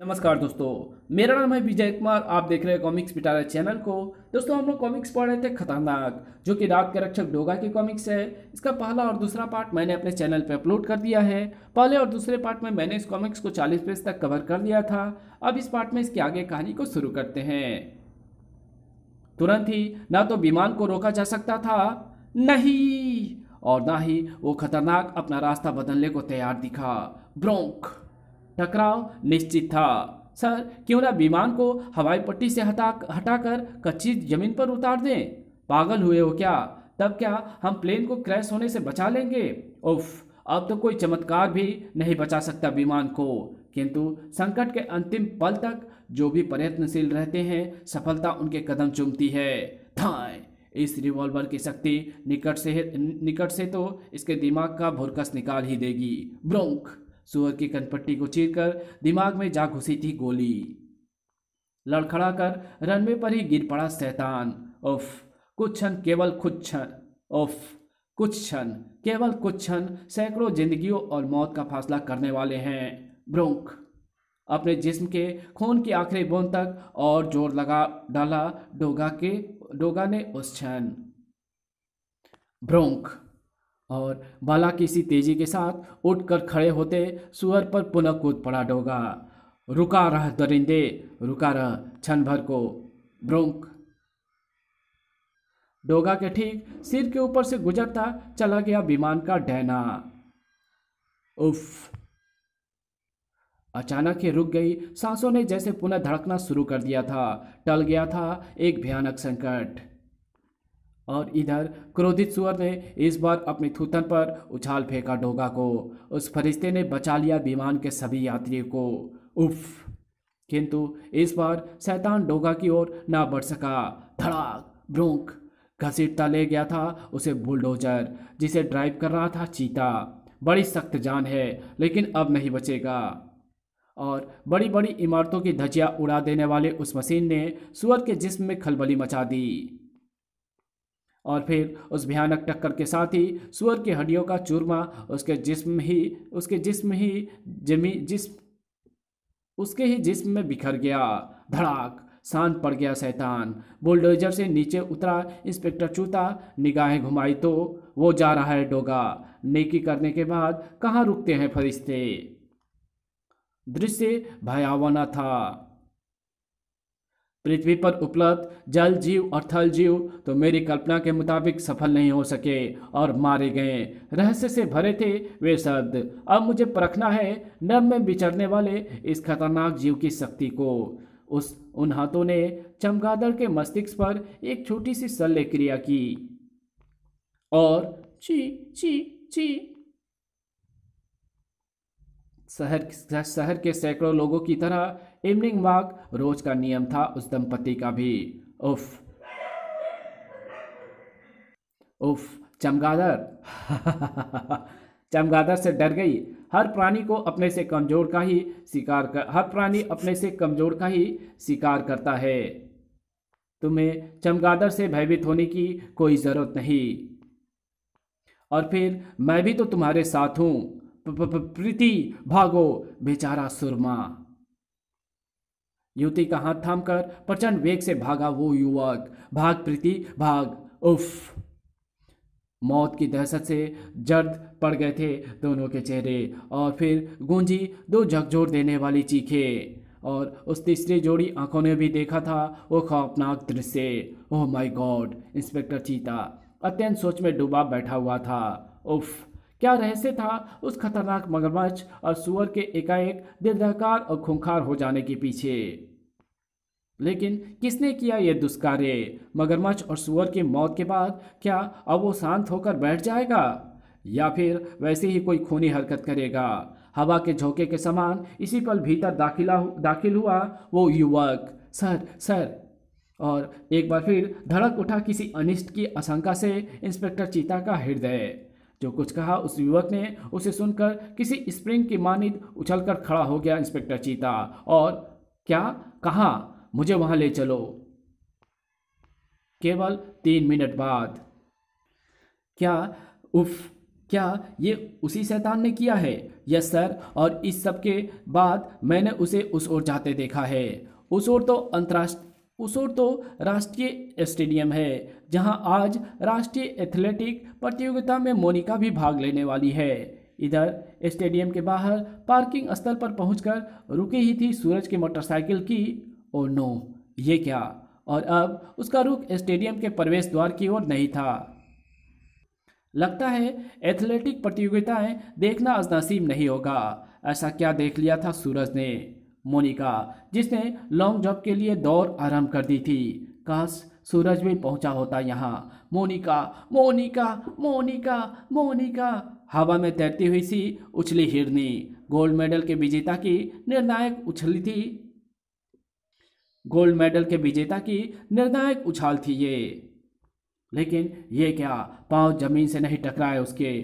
नमस्कार दोस्तों, मेरा नाम है विजय कुमार। आप देख रहे हैं कॉमिक्स पिटारा चैनल को। दोस्तों, हम लोग कॉमिक्स पढ़ रहे थे खतरनाक, जो कि रात के रक्षक डोगा की कॉमिक्स है। इसका पहला और दूसरा पार्ट मैंने अपने चैनल पे अपलोड कर दिया है। पहले और दूसरे पार्ट में मैंने इस कॉमिक्स को 40 पेज तक कवर कर लिया था। अब इस पार्ट में इसके आगे कहानी को शुरू करते हैं। तुरंत ही ना तो विमान को रोका जा सकता था, नहीं, और ना ही वो खतरनाक अपना रास्ता बदलने को तैयार दिखा। ब्रोंक टकराव निश्चित था। सर, क्यों ना विमान को हवाई पट्टी से हटाकर कच्ची जमीन पर उतार दें? पागल हुए हो क्या? तब क्या हम प्लेन को क्रैश होने से बचा लेंगे? उफ, अब तो कोई चमत्कार भी नहीं बचा सकता विमान को। किंतु संकट के अंतिम पल तक जो भी प्रयत्नशील रहते हैं, सफलता उनके कदम चूमती है। धाय, इस रिवॉल्वर की शक्ति निकट से तो इसके दिमाग का भुरकस निकाल ही देगी। ब्रोंक सुअर की कनपट्टी को चीरकर दिमाग में जा घुसी थी गोली। लड़खड़ाकर रनवे पर ही गिर पड़ा शैतान। उफ, कुछ क्षण, केवल कुछ क्षण। उफ, कुछ क्षण, केवल कुछ क्षण सैकड़ों जिंदगियों और मौत का फैसला करने वाले हैं। ब्रोंक अपने जिस्म के खून की आखिरी बूंद तक और जोर लगा डाला डोगा ने उस क्षण। ब्रोंक और बाला किसी तेजी के साथ उठकर खड़े होते सुअर पर पुनः कूद पड़ा डोगा। रुका रह दरिंदे, रुका रह क्षण भर को। ब्रोंक डोगा के ठीक सिर के ऊपर से गुजरता चला गया विमान का डैना। उफ, अचानक ही रुक गई सांसों ने जैसे पुनः धड़कना शुरू कर दिया था। टल गया था एक भयानक संकट। और इधर क्रोधित सुअर ने इस बार अपनी थूथन पर उछाल फेंका डोगा को। उस फरिश्ते ने बचा लिया विमान के सभी यात्रियों को। उफ, किंतु इस बार शैतान डोगा की ओर ना बढ़ सका। धड़ाक, ब्रोंक घसीटता ले गया था उसे बुलडोजर, जिसे ड्राइव कर रहा था चीता। बड़ी सख्त जान है, लेकिन अब नहीं बचेगा। और बड़ी बड़ी इमारतों की धज्जियां उड़ा देने वाले उस मशीन ने सुअर के जिस्म में खलबली मचा दी। और फिर उस भयानक टक्कर के साथ ही सुअर की हड्डियों का चूरमा उसके जिस्म में बिखर गया। धड़ाक, शांत पड़ गया शैतान। बुलडोजर से नीचे उतरा इंस्पेक्टर चूता। निगाहें घुमाई तो वो जा रहा है डोगा। नेकी करने के बाद कहाँ रुकते हैं फरिश्ते। दृश्य भयावह न था। पृथ्वी पर उपलब्ध जल जीव और थल जीव तो मेरी कल्पना के मुताबिक सफल नहीं हो सके और मारे गए। रहस्य से भरे थे वे शब्द। अब मुझे परखना है नभ में विचरने वाले इस खतरनाक जीव की शक्ति को। उन हाथों ने चमगादड़ के मस्तिष्क पर एक छोटी सी शल्य क्रिया की और ची ची ची। शहर के सैकड़ों लोगों की तरह इवनिंग वॉक रोज का नियम था उस दंपति का भी। उफ उफ, चमगादड़ चमगादड़ से डर गई। हर प्राणी अपने से कमजोर का ही शिकार करता है। तुम्हें चमगादड़ से भयभीत होने की कोई जरूरत नहीं। और फिर मैं भी तो तुम्हारे साथ हूं। प्रीति, भागो, बेचारा सुरमा। युवती का हाथ थामकर प्रचंड वेग से भागा वो युवक। भाग प्रीति, भाग। उफ, मौत की दहशत से जर्द पड़ गए थे दोनों के चेहरे। और फिर गूंजी दो झकझोर देने वाली चीखें। और उस तीसरी जोड़ी आंखों ने भी देखा था वो खौफनाक दृश्य। Oh my God! इंस्पेक्टर चीता अत्यंत सोच में डूबा बैठा हुआ था। उफ, क्या रहस्य था उस खतरनाक मगरमच्छ और सुअर के एकाएक दिलदहकार और खूंखार हो जाने के पीछे? लेकिन किसने किया ये दुष्कार्य? मगरमच्छ और सुअर की मौत के बाद क्या अब वो शांत होकर बैठ जाएगा, या फिर वैसे ही कोई खूनी हरकत करेगा? हवा के झोंके के समान इसी पल भीतर दाखिल हुआ वो युवक। Sir, sir! और एक बार फिर धड़क उठा किसी अनिष्ट की आशंका से इंस्पेक्टर चीता का हृदय। जो कुछ कहा उस युवक ने, उसे सुनकर किसी स्प्रिंग की मानिंद उछलकर खड़ा हो गया इंस्पेक्टर चीता। और क्या कहा? मुझे वहां ले चलो। केवल 3 मिनट बाद। क्या? उफ, क्या ये उसी शैतान ने किया है? यस सर, और इस सब के बाद मैंने उसे उस ओर जाते देखा है। उस ओर तो राष्ट्रीय स्टेडियम है, जहां आज राष्ट्रीय एथलेटिक प्रतियोगिता में मोनिका भी भाग लेने वाली है। इधर स्टेडियम के बाहर पार्किंग स्थल पर पहुंचकर रुकी ही थी सूरज की मोटरसाइकिल की। ओ नो, ये क्या? और अब उसका रुख स्टेडियम के प्रवेश द्वार की ओर नहीं था। लगता है एथलेटिक प्रतियोगिताएं देखना अजनसीब नहीं होगा। ऐसा क्या देख लिया था सूरज ने? मोनिका, जिसने लॉन्ग जंप के लिए दौड़ आरंभ कर दी थी, काश सूरज भी पहुंचा होता यहाँ। मोनिका, मोनिका, मोनिका, मोनिका, हवा में तैरती हुई सी उछली हिरनी। गोल्ड मेडल के विजेता की निर्णायक उछली थी। गोल्ड मेडल के विजेता की निर्णायक उछाल थी ये। लेकिन ये क्या, पांव जमीन से नहीं टकराए उसके।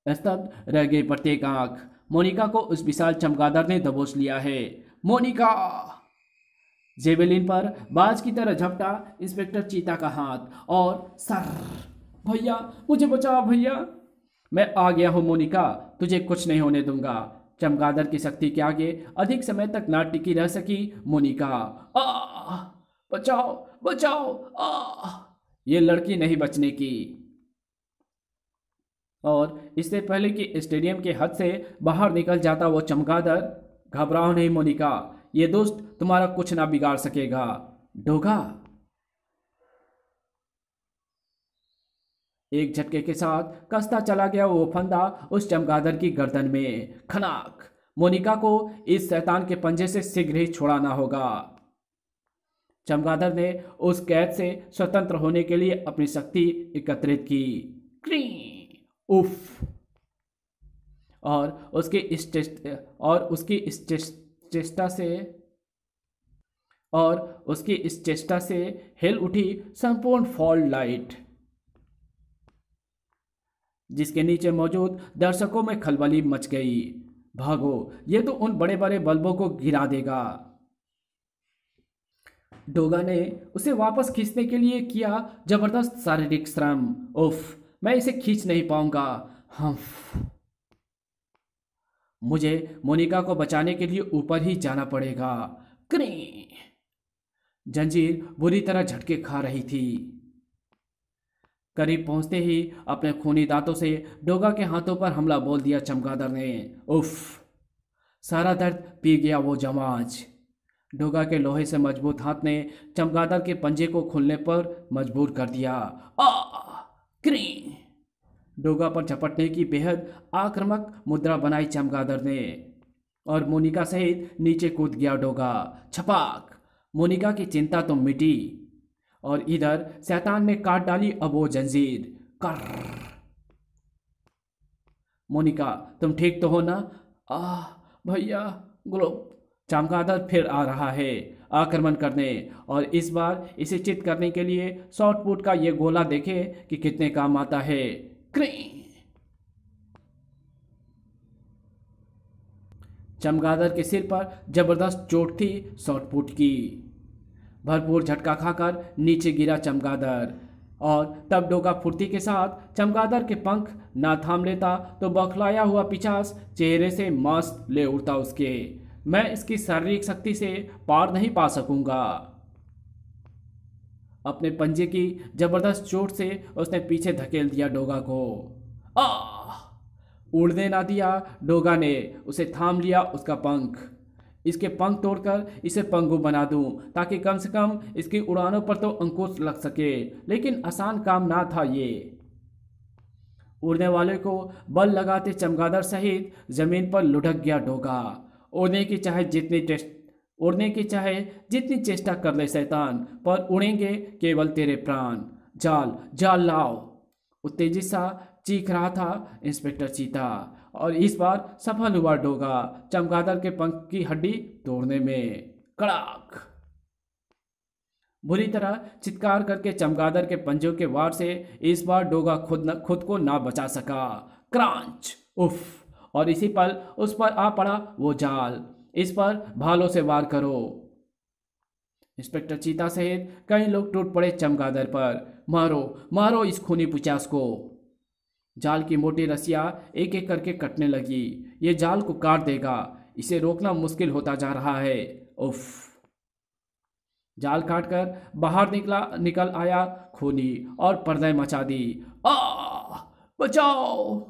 स्तब्ध रह गई प्रत्येक आंख। मोनिका को उस विशाल चमगादड़ ने दबोच लिया है। मोनिका! जेवेलिन पर बाज की तरह झपटा इंस्पेक्टर चीता का हाथ और सर। भैया, मुझे बचाओ भैया। मैं आ गया हूं मोनिका, तुझे कुछ नहीं होने दूंगा। चमगादड़ की शक्ति के आगे अधिक समय तक ना टिकी रह सकी मोनिका। बचाओ, बचाओ! ये लड़की नहीं बचने की। और इससे पहले कि स्टेडियम के हद से बाहर निकल जाता वो चमगादड़, घबराओ नहीं मोनिका, ये दोस्त तुम्हारा कुछ ना बिगाड़ सकेगा। डोगा एक झटके के साथ कसता चला गया वो फंदा उस चमगादड़ की गर्दन में। खनाक! मोनिका को इस शैतान के पंजे से शीघ्र ही छुड़ाना होगा। चमगादड़ ने उस कैद से स्वतंत्र होने के लिए अपनी शक्ति एकत्रित की। क्री! उफ! और उसकी इस चेष्टा से हिल उठी संपूर्ण फॉल्ट लाइट, जिसके नीचे मौजूद दर्शकों में खलबली मच गई। भागो, ये तो उन बड़े बड़े बल्बों को गिरा देगा। डोगा ने उसे वापस खींचने के लिए किया जबरदस्त शारीरिक श्रम। उफ, मैं इसे खींच नहीं पाऊंगा। मुझे मोनिका को बचाने के लिए ऊपर ही जाना पड़ेगा। क्री! जंजीर बुरी तरह झटके खा रही थी। करीब पहुंचते ही अपने खूनी दांतों से डोगा के हाथों पर हमला बोल दिया चमगादड़ ने। उफ! सारा दर्द पी गया वो जमाज। डोगा के लोहे से मजबूत हाथ ने चमगादड़ के पंजे को खुलने पर मजबूर कर दिया। क्री! डोगा पर झपटने की बेहद आक्रामक मुद्रा बनाई चमगादड़ ने और मोनिका सहित नीचे कूद गया डोगा। छपाक! मोनिका की चिंता तो मिटी और इधर शैतान ने काट डाली अब वो जंजीर। कर! मोनिका, तुम ठीक तो हो ना? भैया, ग्लोब! चमगादड़ फिर आ रहा है आक्रमण करने, और इस बार इसे चित करने के लिए शॉर्ट पुट का ये गोला देखे कि कितने काम आता है। क्री! चमगादड़ के सिर पर जबरदस्त चोट थी शॉर्ट पुट की। भरपूर झटका खाकर नीचे गिरा चमगादड़, और तब डोगा फुर्ती के साथ चमगादड़ के पंख ना थाम लेता तो बौखलाया हुआ पिचास चेहरे से मांस ले उड़ता उसके। मैं इसकी शारीरिक शक्ति से पार नहीं पा सकूंगा। अपने पंजे की जबरदस्त चोट से उसने पीछे धकेल दिया डोगा को। उड़ने ना दिया डोगा ने, उसे थाम लिया उसका पंख। इसके पंख तोड़कर इसे पंगु बना दूं ताकि कम से कम इसकी उड़ानों पर तो अंकुश लग सके, लेकिन आसान काम ना था ये। उड़ने वाले को बल लगाते चमगादड़ सहित जमीन पर लुढ़क गया डोगा। उड़ने की चाहे जितनी चेष्टा कर ले शैतान, पर उड़ेंगे केवल तेरे प्राण। जाल, जाल लाओ! उत्तेजित सा चीख रहा था इंस्पेक्टर चीता, और इस बार सफल हुआ डोगा चमगादड़ के पंख की हड्डी तोड़ने में। कड़ाक! बुरी तरह चित्कार करके चमगादड़ के पंजों के वार से इस बार डोगा खुद को ना बचा सका। क्रांच! उफ! और इसी पल उस पर आ पड़ा वो जाल। इस पर भालों से वार करो। इंस्पेक्टर चीता सहित कई लोग टूट पड़े चमगादड़ पर। मारो मारो इस खूनी पिचास को। जाल की मोटी रस्सियां एक एक करके कटने लगी। ये जाल को काट देगा, इसे रोकना मुश्किल होता जा रहा है। उफ। जाल काटकर बाहर निकल आया खूनी और पर्दे मचा दी। आ बचाओ।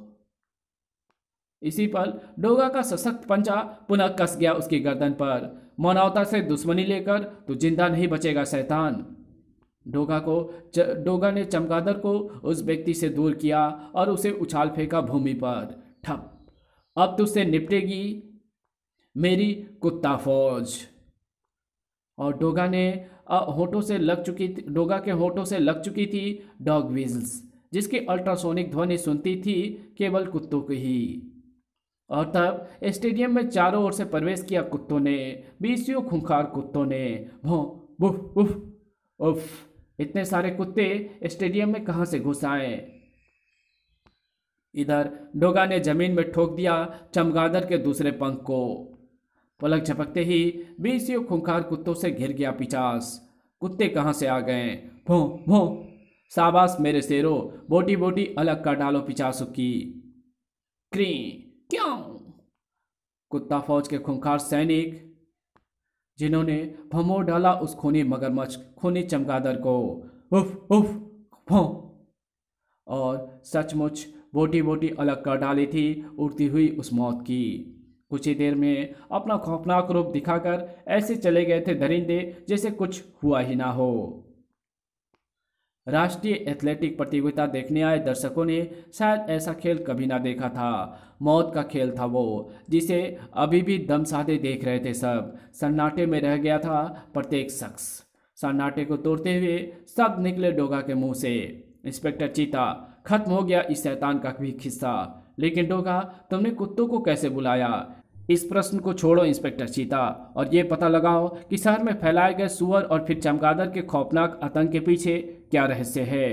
इसी पल डोगा का सशक्त पंजा पुनः कस गया उसकी गर्दन पर। मानवता से दुश्मनी लेकर तू जिंदा नहीं बचेगा शैतान। डोगा ने चमगादड़ को उस व्यक्ति से दूर किया और उसे उछाल फेंका भूमि पर। ठप। अब तुझसे निपटेगी मेरी कुत्ता फौज। और डोगा के होठों से लग चुकी थी डॉग विजल्स, जिसकी अल्ट्रासोनिक ध्वनि सुनती थी केवल कुत्तों की ही। और तब स्टेडियम में चारों ओर से प्रवेश किया कुत्तों ने, 20 खूंखार कुत्तों ने। भौं बुफ उफ उफ। इतने सारे कुत्ते स्टेडियम में कहां से घुस आए। इधर डोगा ने जमीन में ठोक दिया चमगादड़ के दूसरे पंख को। पलक झपकते ही 20 खूंखार कुत्तों से घिर गया पिचास। कुत्ते कहां से आ गए। भों भों। शाबाश मेरे शेरों, बोटी बोटी अलग कर डालो पिचासों की। क्री क्यों। कुत्ता फौज के खूंखार सैनिक, जिन्होंने भमोड़ डाला उस खूनी चमगादड़ को। उफ उफ भों। और सचमुच बोटी बोटी अलग कर डाली थी उड़ती हुई उस मौत की। कुछ ही देर में अपना खौफनाक रूप दिखाकर ऐसे चले गए थे दरिंदे जैसे कुछ हुआ ही ना हो। राष्ट्रीय एथलेटिक प्रतियोगिता देखने आए दर्शकों ने शायद ऐसा खेल कभी ना देखा था। मौत का खेल था वो, जिसे अभी भी दम साधे देख रहे थे सब। सन्नाटे में रह गया था प्रत्येक शख्स। सन्नाटे को तोड़ते हुए शब्द निकले डोगा के मुंह से। इंस्पेक्टर चीता, खत्म हो गया इस शैतान का भी किस्सा। लेकिन डोगा, तुमने कुत्तों को कैसे बुलाया? इस प्रश्न को छोड़ो इंस्पेक्टर चीता, और ये पता लगाओ कि शहर में फैलाए गए सुअर और फिर चमगादड़ के खौफनाक आतंक के पीछे क्या रहस्य है।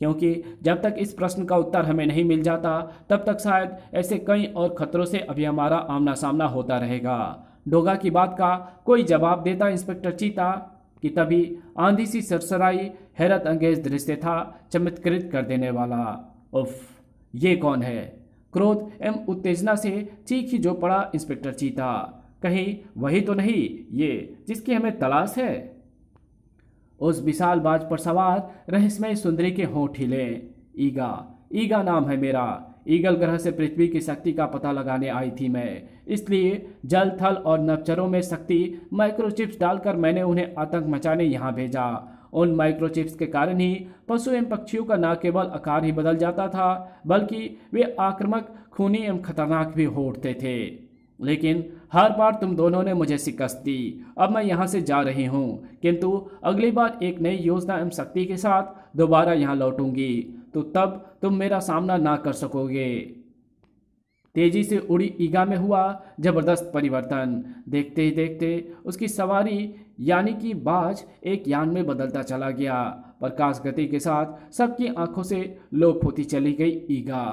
क्योंकि जब तक इस प्रश्न का उत्तर हमें नहीं मिल जाता, तब तक शायद ऐसे कई और खतरों से अभी हमारा आमना सामना होता रहेगा। डोगा की बात का कोई जवाब देता इंस्पेक्टर चीता कि तभी आंधी सी सरसराई हैरत अंगेज दृश्य था, चमत्कृत कर देने वाला। उफ, ये कौन है? क्रोध एवं उत्तेजना से चीख ही जो पड़ा इंस्पेक्टर चीता। कहीं वही तो नहीं ये जिसकी हमें तलाश है? उस विशाल बाज पर सवार रहस्यमय सुंदरी के होंठ हिले। ईगा नाम है मेरा। ईगल ग्रह से पृथ्वी की शक्ति का पता लगाने आई थी मैं। इसलिए जल थल और नभचरों में शक्ति माइक्रोचिप्स डालकर मैंने उन्हें आतंक मचाने यहाँ भेजा। उन माइक्रोचिप्स के कारण ही पशु एवं पक्षियों का न केवल आकार ही बदल जाता था, बल्कि वे आक्रामक, खूनी एवं खतरनाक भी हो उठते थे। लेकिन हर बार तुम दोनों ने मुझे शिकस्त दी। अब मैं यहाँ से जा रही हूँ, किंतु अगली बार एक नई योजना एवं शक्ति के साथ दोबारा यहाँ लौटूंगी, तो तब तुम मेरा सामना ना कर सकोगे। तेजी से उड़ी ईगा में हुआ जबरदस्त परिवर्तन। देखते ही देखते उसकी सवारी यानी कि बाज एक यान में बदलता चला गया। प्रकाश गति के साथ सबकी आंखों से लोप होती चली गई ईगा।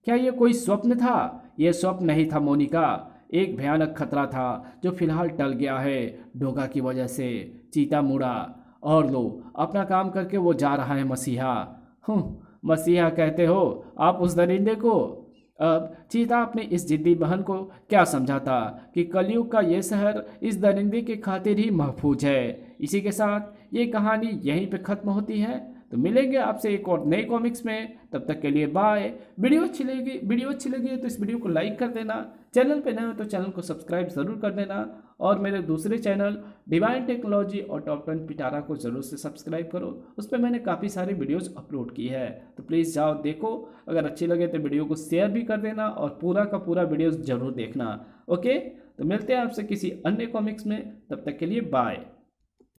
क्या यह कोई स्वप्न था? यह स्वप्न नहीं था मोनिका, एक भयानक खतरा था जो फिलहाल टल गया है डोगा की वजह से। चीता मुड़ा और लो अपना काम करके वो जा रहा है मसीहा। मसीहा कहते हो आप उस दरिंदे को? अब चीता अपने इस जिद्दी बहन को क्या समझाता कि कलयुग का ये शहर इस दरिंदे के खातिर ही महफूज है। इसी के साथ ये कहानी यहीं पे ख़त्म होती है। तो मिलेंगे आपसे एक और नए कॉमिक्स में, तब तक के लिए बाय। वीडियो अच्छी लगी तो इस वीडियो को लाइक कर देना। चैनल पे नए हो तो चैनल को सब्सक्राइब ज़रूर कर देना, और मेरे दूसरे चैनल डिवाइन टेक्नोलॉजी और टॉप 10 पिटारा को ज़रूर से सब्सक्राइब करो। उस पर मैंने काफ़ी सारी वीडियोज़ अपलोड की है, तो प्लीज़ जाओ देखो। अगर अच्छी लगे तो वीडियो को शेयर भी कर देना और पूरा का पूरा वीडियो ज़रूर देखना। ओके, तो मिलते हैं आपसे किसी अन्य कॉमिक्स में, तब तक के लिए बाय।